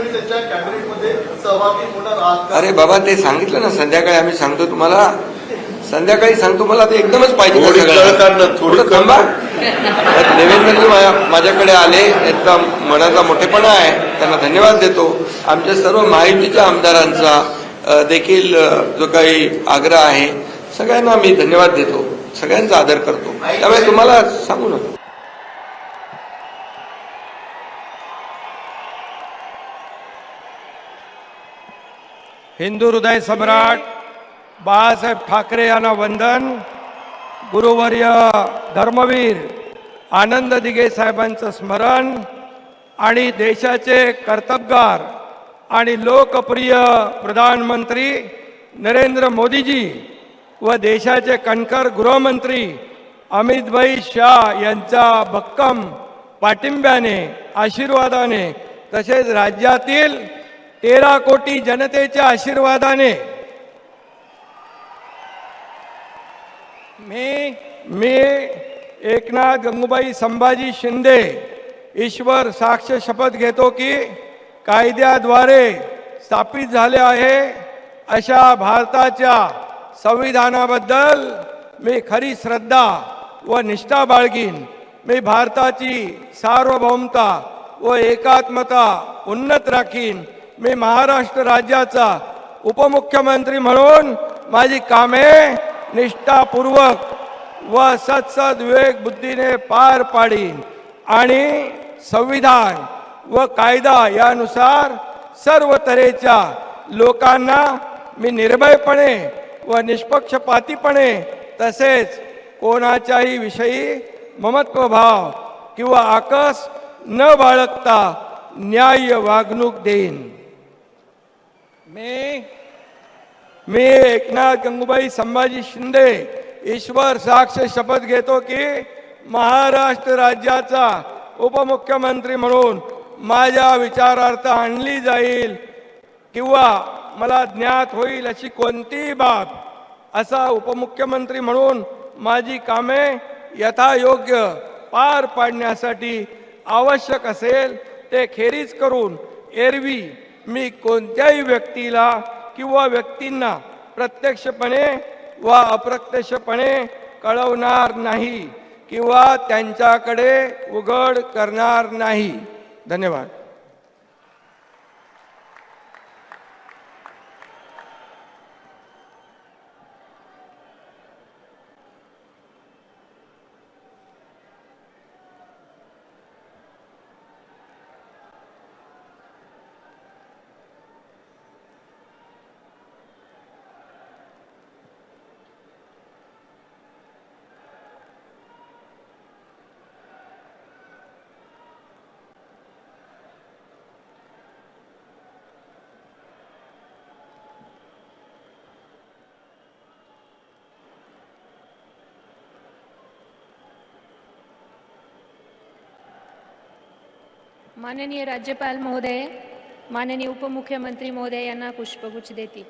तुम्ही त्याच्या कॅबिनेटमध्ये सहभागी होणार आहात का? अरे बाबा, ते सांगितलं ना संध्याकाळी, आम्ही सांगतो तुम्हाला, संध्याकाळी सांगतो. मला ते एकदमच पाहिजे का सगळं? थोडं थांबा. देवेंद्रजी माझ्याकडे आले, त्यांचा मनाचा मोठेपणा आहे, त्यांना धन्यवाद देतो. आमच्या सर्व महायुतीच्या आमदारांचा देखील जो काही आग्रह आहे, सगळ्यांना मी धन्यवाद देतो, सगळ्यांचा आदर करतो. त्यामुळे तुम्हाला सांगू नका. हिंदू हृदय सम्राट बाळासाहेब ठाकरे यांना वंदन. गुरुवर्य धर्मवीर आनंद दिघे साहेबांचं स्मरण आणि देशाचे कर्तबगार आणि लोकप्रिय प्रधानमंत्री नरेंद्र मोदीजी व देशाचे कणखर गृहमंत्री अमितभाई शाह यांच्या भक्कम पाठिंब्याने, आशीर्वादाने, तसेच राज्यातील 13 कोटी जनतेच्या आशीर्वादाने मी एकनाथ गंगूबाई संभाजी शिंदे ईश्वर साक्ष शपथ घेतो की कायद्याद्वारे स्थापित झाले आहे अशा भारताच्या संविधानाबद्दल मी खरी श्रद्धा व निष्ठा बाळगीन. मी भारताची सार्वभौमता व एकात्मता उन्नत राखीन. मी महाराष्ट्र राज्याचा उपमुख्यमंत्री म्हणून माझी कामे निष्ठापूर्वक व सत्सद विवेक बुद्धीने पार पाडीन आणि संविधान व कायदा यानुसार सर्व तऱ्हेच्या लोकांना मी निर्भयपणे व निष्पक्षपातीपणे तसेच कोणाच्याही विषयी ममत्वभाव किंवा आकस न बाळगता न्याय्य वागणूक देईन. मी एकनाथ गंगूबाई संभाजी शिंदे ईश्वर साक्ष शपथ घेतो की महाराष्ट्र राज्याचा उपमुख्यमंत्री म्हणून माझ्या विचारार्थ आणली जाईल किंवा मला ज्ञात होईल अशी कोणतीही बाब असा उपमुख्यमंत्री म्हणून माझी कामे यथायोग्य पार पाडण्यासाठी आवश्यक असेल ते खेरीज करून एरवी मी कोणत्याही व्यक्तीला किंवा व्यक्तींना प्रत्यक्षपणे व अप्रत्यक्षपणे कळवणार नाही किंवा त्यांच्याकडे उघड करणार नाही. धन्यवाद. माननीय राज्यपाल महोदय, माननीय उपमुख्यमंत्री महोदय यांना पुष्पगुच्छ देतील.